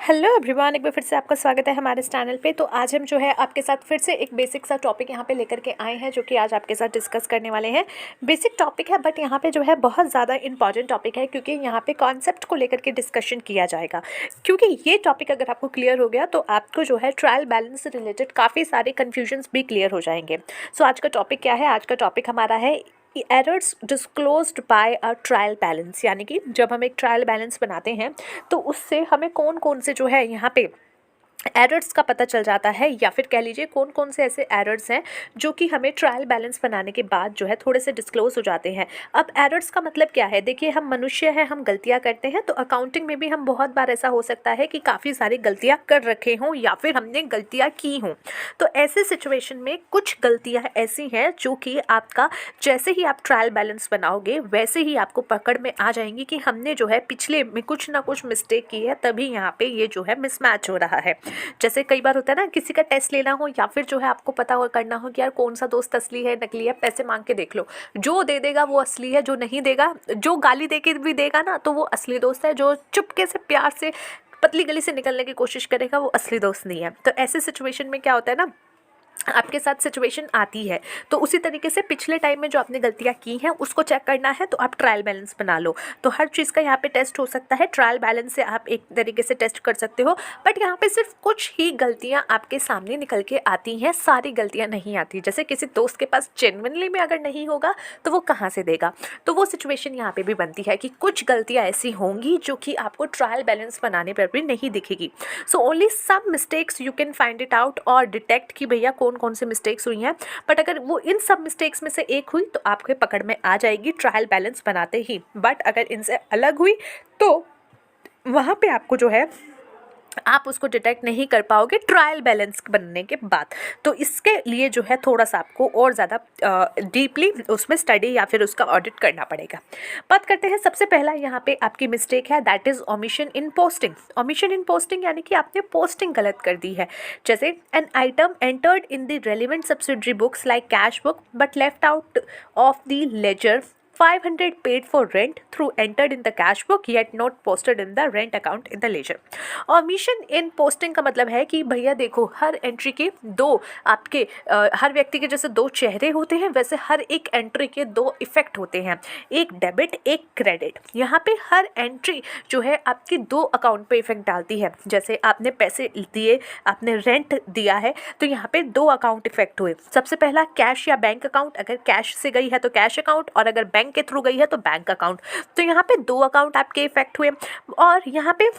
Hello everyone, एक बार फिर से आपका स्वागत है हमारे इस चैनल पे। तो आज हम जो है आपके साथ फिर से एक बेसिक सा टॉपिक यहाँ पे लेकर के आए हैं, जो कि आज आपके साथ डिस्कस करने वाले हैं। बेसिक टॉपिक है, बट यहाँ पे जो है बहुत ज़्यादा इंपॉर्टेंट टॉपिक है, क्योंकि यहाँ पे कॉन्सेप्ट को लेकर के डिस्कशन किया जाएगा। क्योंकि ये टॉपिक अगर आपको क्लियर हो गया तो आपको जो है ट्रायल बैलेंस से रिलेटेड काफ़ी सारे कन्फ्यूजन्स भी क्लियर हो जाएंगे। सो आज का टॉपिक क्या है? आज का टॉपिक हमारा है errors disclosed by a trial balance. यानी कि जब हम एक ट्रायल बैलेंस बनाते हैं तो उससे हमें कौन कौन से जो है यहाँ पे एरर्स का पता चल जाता है, या फिर कह लीजिए कौन कौन से ऐसे एरर्स हैं जो कि हमें ट्रायल बैलेंस बनाने के बाद जो है थोड़े से डिस्क्लोज हो जाते हैं। अब एरर्स का मतलब क्या है? देखिए, हम मनुष्य हैं, हम गलतियां करते हैं। तो अकाउंटिंग में भी हम बहुत बार ऐसा हो सकता है कि काफ़ी सारी गलतियां कर रखे हों या फिर हमने गलतियां की हों। तो ऐसे सिचुएशन में कुछ गलतियां ऐसी हैं जो कि आपका जैसे ही आप ट्रायल बैलेंस बनाओगे वैसे ही आपको पकड़ में आ जाएंगी कि हमने जो है पिछले में कुछ ना कुछ मिस्टेक की है, तभी यहाँ पे ये जो है मिसमैच हो रहा है। जैसे कई बार होता है ना, किसी का टेस्ट लेना हो या फिर जो है आपको पता हो करना हो कि यार कौन सा दोस्त असली है नकली है, पैसे मांग के देख लो। जो दे देगा वो असली है, जो नहीं देगा, जो गाली दे के भी देगा ना, तो वो असली दोस्त है। जो चुपके से प्यार से पतली गली से निकलने की कोशिश करेगा वो असली दोस्त नहीं है। तो ऐसे सिचुएशन में क्या होता है ना, आपके साथ सिचुएशन आती है, तो उसी तरीके से पिछले टाइम में जो आपने गलतियां की हैं उसको चेक करना है, तो आप ट्रायल बैलेंस बना लो। तो हर चीज़ का यहाँ पे टेस्ट हो सकता है। ट्रायल बैलेंस से आप एक तरीके से टेस्ट कर सकते हो, बट यहाँ पे सिर्फ कुछ ही गलतियाँ आपके सामने निकल के आती हैं, सारी गलतियाँ नहीं आती। जैसे किसी दोस्त के पास जेन्युइनली में अगर नहीं होगा तो वो कहाँ से देगा। तो वो सिचुएशन यहाँ पे भी बनती है कि कुछ गलतियाँ ऐसी होंगी जो कि आपको ट्रायल बैलेंस बनाने पर भी नहीं दिखेगी। So only some mistakes you can find it out और डिटेक्ट कि भैया कौन कौन से मिस्टेक्स हुई हैं। बट अगर वो इन सब मिस्टेक्स में से एक हुई तो आपके पकड़ में आ जाएगी ट्रायल बैलेंस बनाते ही। बट अगर इनसे अलग हुई तो वहाँ पे आपको जो है आप उसको डिटेक्ट नहीं कर पाओगे ट्रायल बैलेंस बनने के बाद। तो इसके लिए जो है थोड़ा सा आपको और ज़्यादा डीपली उसमें स्टडी या फिर उसका ऑडिट करना पड़ेगा। बात करते हैं, सबसे पहला यहाँ पे आपकी मिस्टेक है, that is omission in posting. Omission in posting यानी कि आपने पोस्टिंग गलत कर दी है। जैसे an item entered in the relevant subsidiary books like cash book but left out of the ledger 500 paid for rent through entered in the cash book yet not posted in the rent account in the ledger। omission in posting का मतलब है कि भैया देखो, हर entry के दो आपके हर व्यक्ति के जैसे दो चेहरे होते हैं, वैसे हर एक एंट्री के दो इफेक्ट होते हैं, एक डेबिट एक क्रेडिट। यहाँ पे हर एंट्री जो है आपकी दो अकाउंट पे इफेक्ट डालती है। जैसे आपने पैसे दिए, आपने रेंट दिया है, तो यहाँ पे दो अकाउंट इफेक्ट हुए। सबसे पहला कैश या बैंक अकाउंट, अगर कैश से गई है तो कैश अकाउंट, और अगर बैंक के थ्रू गई है तो बैंक अकाउंट। तो यहाँ पे दो अकाउंट आपके इफेक्ट हुए। और यहाँ पे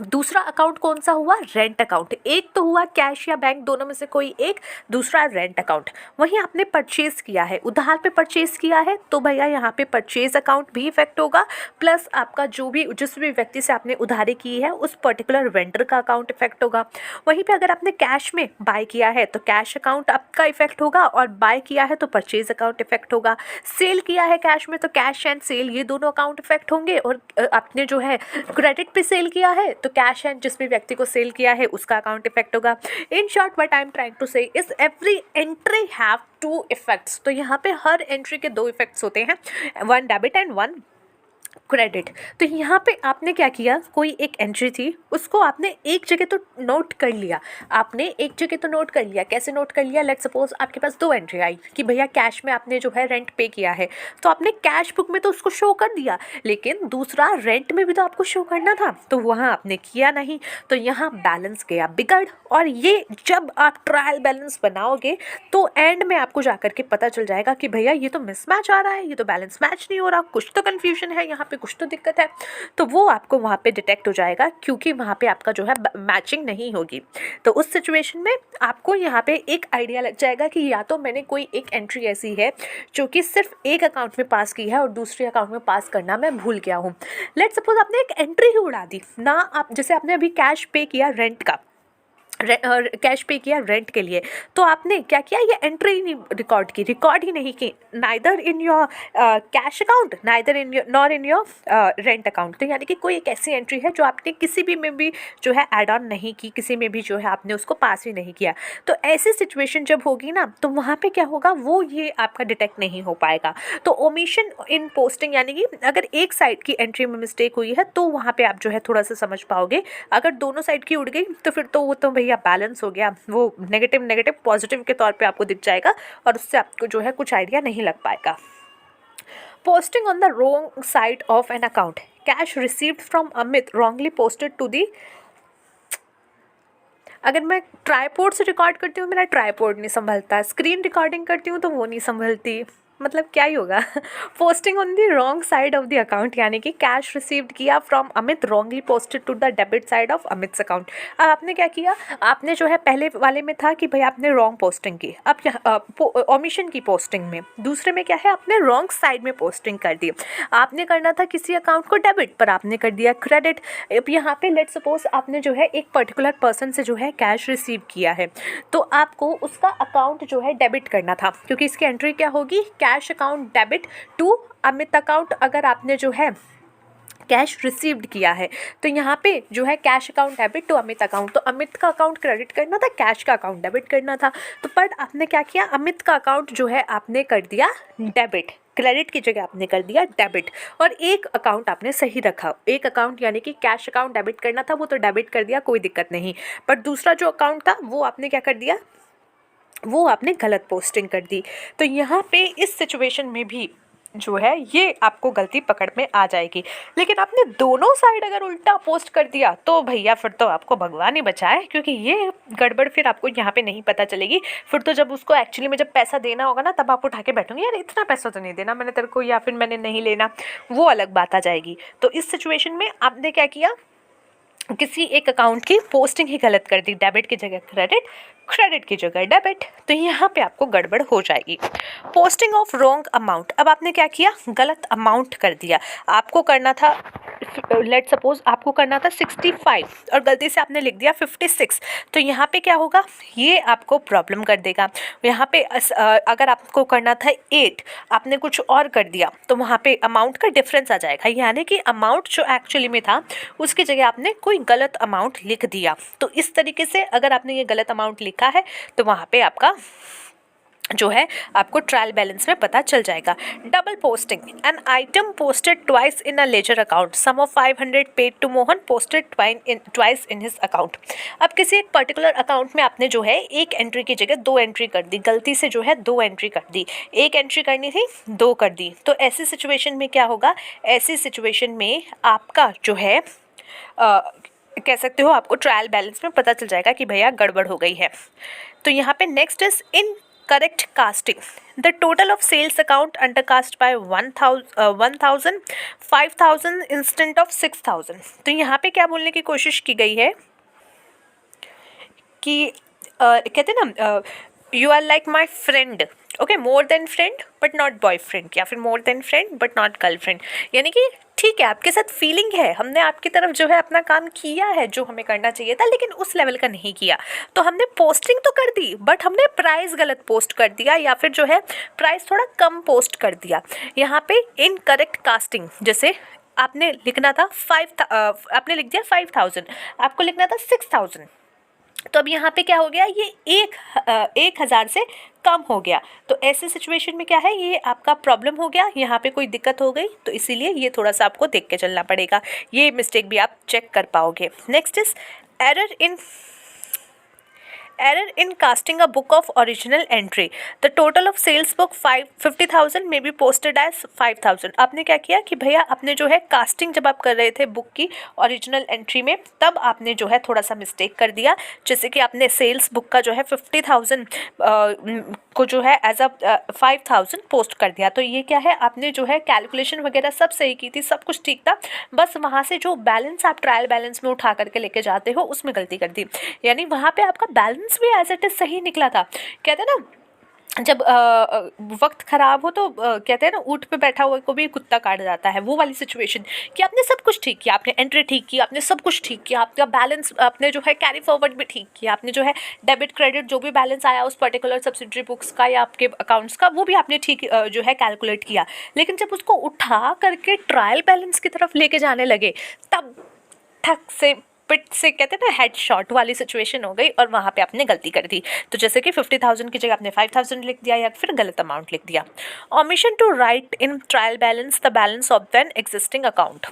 दूसरा अकाउंट कौन सा हुआ? Rent account. एक तो हुआ कैश या बैंक, दोनों में से कोई एक, दूसरा रेंट अकाउंट। वहीं आपने परचेज किया है, उधार पे परचेज किया है, तो भैया यहाँ पे परचेज अकाउंट भी इफेक्ट होगा, प्लस आपका जो भी जिस भी व्यक्ति से आपने उधारी की है उस पर्टिकुलर वेंडर का अकाउंट इफेक्ट होगा। वहीं पे अगर आपने कैश में बाय किया है तो कैश अकाउंट आपका इफेक्ट होगा, और बाय किया है तो परचेज अकाउंट इफेक्ट होगा। सेल किया है कैश में तो कैश एंड सेल, ये दोनों अकाउंट इफेक्ट होंगे। और आपने जो है क्रेडिट पे सेल किया है तो कैश एंड जिस भी व्यक्ति को सेल किया है उसका अकाउंट इफेक्ट होगा। In short what I am trying to say is every entry have to effects. तो यहाँ पे हर एंट्री के दो इफेक्ट्स होते हैं, one debit and one credit. तो यहाँ पे आपने क्या किया, कोई एक एंट्री थी उसको आपने एक जगह तो नोट कर लिया। आपने एक जगह तो नोट कर लिया, कैसे नोट कर लिया? लेट्स सपोज आपके पास दो एंट्री आई कि भैया कैश में आपने जो है रेंट पे किया है, तो आपने कैश बुक में तो उसको शो कर दिया, लेकिन दूसरा रेंट में भी तो आपको शो करना था, तो वहाँ आपने किया नहीं। तो यहाँ बैलेंस गया बिगड़। और ये जब आप ट्रायल बैलेंस बनाओगे तो एंड में आपको जाकर के पता चल जाएगा कि भैया ये तो मिसमैच आ रहा है, ये तो बैलेंस मैच नहीं हो रहा, कुछ तो कन्फ्यूजन है यहाँ पे, कुछ तो दिक्कत है। तो वो आपको वहाँ पे डिटेक्ट हो जाएगा, क्योंकि वहाँ पे आपका जो है मैचिंग नहीं होगी। तो उस सिचुएशन में आपको यहाँ पे एक आइडिया लग जाएगा कि या तो मैंने कोई एक एंट्री ऐसी है जो कि सिर्फ एक अकाउंट में पास की है और दूसरे अकाउंट में पास करना मैं भूल गया हूँ। लेट्स सपोज आपने एक एंट्री ही उड़ा दी ना, आप जैसे आपने अभी कैश पे किया रेंट का, कैश पे किया रेंट के लिए, तो आपने क्या किया, ये एंट्री ही नहीं रिकॉर्ड ही नहीं की, neither in your cash account neither in your nor in your rent account. तो यानी कि कोई एक ऐसी एंट्री है जो आपने किसी भी में भी जो है ऐड ऑन नहीं की, किसी में भी जो है आपने उसको पास ही नहीं किया। तो ऐसी सिचुएशन जब होगी ना, तो वहाँ पे क्या होगा, वो ये आपका डिटेक्ट नहीं हो पाएगा। तो ओमिशन इन पोस्टिंग यानी कि अगर एक साइड की एंट्री में मिस्टेक हुई है तो वहाँ पे आप जो है थोड़ा सा समझ पाओगे। अगर दोनों साइड की उड़ गई तो फिर तो वो तो भैया बैलेंस हो गया, वो नेगेटिव नेगेटिव पॉजिटिव के तौर पे आपको दिख जाएगा और उससे आपको जो है कुछ आइडिया नहीं लग पाएगा। Posting on the wrong side of an account, cash received from Amit wrongly posted to the. अगर मैं ट्राईपोर्ड से रिकॉर्ड करती हूँ, मेरा ट्राईपोर्ड नहीं संभलता, स्क्रीन रिकॉर्डिंग करती हूँ तो वो नहीं संभलती, मतलब क्या ही होगा। Posting on the wrong side of the account यानी कि कैश रिसीव्ड किया from Amit wrongly posted to the debit side of Amit account. अब आपने क्या किया, आपने जो है पहले वाले में था कि भाई आपने रॉन्ग पोस्टिंग की, अब यहाँ ओमिशन की पोस्टिंग में, दूसरे में क्या है, आपने रॉन्ग साइड में पोस्टिंग कर दी। आपने करना था किसी अकाउंट को डेबिट पर आपने कर दिया क्रेडिट। अब यहाँ पे लेट सपोज आपने जो है एक पर्टिकुलर पर्सन से जो है कैश रिसीव किया है, तो आपको उसका अकाउंट जो है डेबिट करना था, क्योंकि इसकी एंट्री क्या होगी, cash account debit to Amit account. अगर आपने जो है कैश रिसीव्ड किया है तो यहाँ पे जो है cash account debit to Amit account, तो अमित का अकाउंट क्रेडिट करना था, कैश का अकाउंट डेबिट करना था। तो पर आपने क्या किया, अमित का अकाउंट जो है आपने कर दिया डेबिट, क्रेडिट की जगह आपने कर दिया डेबिट, और एक अकाउंट आपने सही रखा। एक अकाउंट यानी कि कैश अकाउंट डेबिट करना था, वो तो डेबिट कर दिया, कोई दिक्कत नहीं। पर दूसरा जो अकाउंट था वो आपने क्या कर दिया, वो आपने गलत पोस्टिंग कर दी। तो यहाँ पे इस सिचुएशन में भी जो है ये आपको गलती पकड़ में आ जाएगी। लेकिन आपने दोनों साइड अगर उल्टा पोस्ट कर दिया तो भैया फिर तो आपको भगवान ही बचाए, क्योंकि ये गड़बड़ फिर आपको यहाँ पे नहीं पता चलेगी। फिर तो जब उसको एक्चुअली में जब पैसा देना होगा ना, तब आप उठा के बैठोगे, यार इतना पैसा तो नहीं देना मैंने तेरे को, या फिर मैंने नहीं लेना, वो अलग बात आ जाएगी। तो इस सिचुएशन में आपने क्या किया, किसी एक अकाउंट की पोस्टिंग ही गलत कर दी, डेबिट की जगह क्रेडिट, क्रेडिट की जगह डेबिट, तो यहाँ पे आपको गड़बड़ हो जाएगी। पोस्टिंग ऑफ रॉन्ग अमाउंट, अब आपने क्या किया, गलत अमाउंट कर दिया। आपको करना था, लेट सपोज आपको करना था 65 और गलती से आपने लिख दिया 56, तो यहाँ पे क्या होगा, ये आपको प्रॉब्लम कर देगा। यहाँ पे अगर आपको करना था 8, आपने कुछ और कर दिया, तो वहाँ पे अमाउंट का डिफरेंस आ जाएगा, यानी कि अमाउंट जो एक्चुअली में था उसकी जगह आपने कोई गलत अमाउंट लिख दिया। तो इस तरीके से अगर आपने ये गलत अमाउंट लिखा है तो वहाँ पे आपका जो है आपको ट्रायल बैलेंस में पता चल जाएगा। Double posting, an item posted twice in a ledger account, sum of 500 paid to Mohan, posted twice in his account. अब किसी एक पर्टिकुलर अकाउंट में आपने जो है एक एंट्री की जगह 2 एंट्री कर दी, गलती से जो है 2 एंट्री कर दी, एक एंट्री करनी थी 2 कर दी। तो ऐसी सिचुएशन में क्या होगा, ऐसी सिचुएशन में आपका जो है कह सकते हो आपको ट्रायल बैलेंस में पता चल जाएगा कि भैया गड़बड़ हो गई है। तो यहाँ पे next is incorrect casting, the total of sales account undercast by 1000 5000 instead of 6000। तो यहाँ पे क्या बोलने की कोशिश की गई है कि कहते हैं ना, you are like my friend, okay, more than friend but not boyfriend, या फिर more than friend but not girlfriend, यानी कि ठीक है आपके साथ फीलिंग है, हमने आपकी तरफ जो है अपना काम किया है जो हमें करना चाहिए था, लेकिन उस लेवल का नहीं किया। तो हमने पोस्टिंग तो कर दी बट हमने प्राइस गलत पोस्ट कर दिया, या फिर जो है प्राइस थोड़ा कम पोस्ट कर दिया। यहाँ पे इनकरेक्ट कास्टिंग, जैसे आपने लिखना था आपने लिख दिया 5000, आपको लिखना था 6000, तो अब यहाँ पे क्या हो गया, ये 1000 से कम हो गया। तो ऐसे सिचुएशन में क्या है, ये आपका प्रॉब्लम हो गया, यहाँ पे कोई दिक्कत हो गई, तो इसीलिए ये थोड़ा सा आपको देख के चलना पड़ेगा, ये मिस्टेक भी आप चेक कर पाओगे। Next is error in casting a book of original entry, the total of sales book 50,000 may be posted as 5,000। आपने क्या किया कि भैया आपने जो है कास्टिंग जब आप कर रहे थे बुक की ओरिजिनल एंट्री में, तब आपने जो है थोड़ा सा मिस्टेक कर दिया, जैसे कि आपने सेल्स बुक का जो है 50,000 को जो है एज अ 5,000 पोस्ट कर दिया। तो ये क्या है, आपने जो है कैलकुलेशन वगैरह सब सही की थी, सब कुछ ठीक था, बस वहाँ से जो बैलेंस आप ट्रायल बैलेंस में उठा करके लेके जाते हो उसमें गलती कर दी, यानी वहाँ पे आपका बैलेंस भी एज इट इज सही निकला था। कहते हैं ना, जब वक्त ख़राब हो तो कहते हैं ना, ऊँट पे बैठा हुआ को भी कुत्ता काट जाता है, वो वाली सिचुएशन कि आपने सब कुछ ठीक किया, आपने एंट्री ठीक की, आपने सब कुछ ठीक किया, आपका बैलेंस आपने जो है कैरी फॉरवर्ड भी ठीक किया, आपने जो है डेबिट क्रेडिट जो भी बैलेंस आया उस पर्टिकुलर सब्सिडरी बुक्स का या आपके अकाउंट्स का, वो भी आपने ठीक जो है कैलकुलेट किया। लेकिन जब उसको उठा करके ट्रायल बैलेंस की तरफ लेके जाने लगे, तब ठक से पिट से कहते हैं ना हेड शॉट वाली सिचुएशन हो गई और वहाँ पे आपने गलती कर दी। तो जैसे कि 50,000 की जगह आपने 5,000 लिख दिया या फिर गलत अमाउंट लिख दिया। Omission to write in trial balance the balance of an existing account.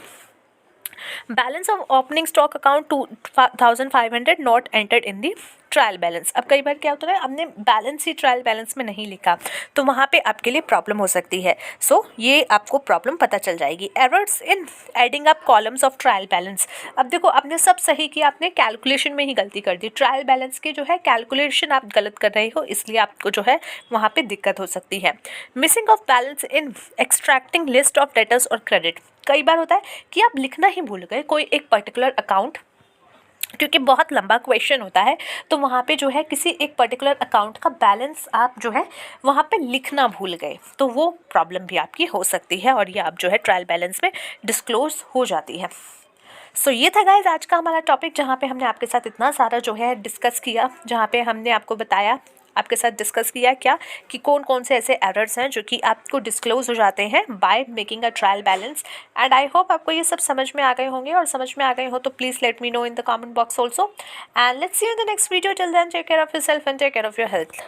Balance of opening stock account 2,500 not entered in the trial balance. अब कई बार क्या होता है, हमने बैलेंस ही ट्रायल बैलेंस में नहीं लिखा, तो वहाँ पे आपके लिए प्रॉब्लम हो सकती है। सो ये आपको प्रॉब्लम पता चल जाएगी। Errors in adding up columns of trial balance. अब देखो, आपने सब सही किया, आपने कैलकुलेशन में ही गलती कर दी। ट्रायल बैलेंस की जो है कैलकुलेशन आप गलत कर रहे हो, इसलिए आपको जो है वहाँ पे दिक्कत हो सकती है। Missing of balance in extracting list of debtors और क्रेडिट। कई बार होता है कि आप लिखना ही भूल गए कोई एक पर्टिकुलर अकाउंट, क्योंकि बहुत लंबा क्वेश्चन होता है, तो वहाँ पे जो है किसी एक पर्टिकुलर अकाउंट का बैलेंस आप जो है वहाँ पे लिखना भूल गए, तो वो प्रॉब्लम भी आपकी हो सकती है और ये आप जो है ट्रायल बैलेंस में डिस्क्लोज हो जाती है। सो ये था गाइज आज का हमारा टॉपिक, जहाँ पे हमने आपके साथ इतना सारा जो है डिस्कस किया, जहाँ पे हमने आपको बताया, आपके साथ डिस्कस किया क्या कि कौन कौन से ऐसे एरर्स हैं जो कि आपको डिस्क्लोज हो जाते हैं by making a trial balance. And I hope आपको ये सब समझ में आ गए होंगे, और समझ में आ गए हो तो please let me know in the comment box also. And let's see you in the next video. Till then take care of yourself and take care of your health.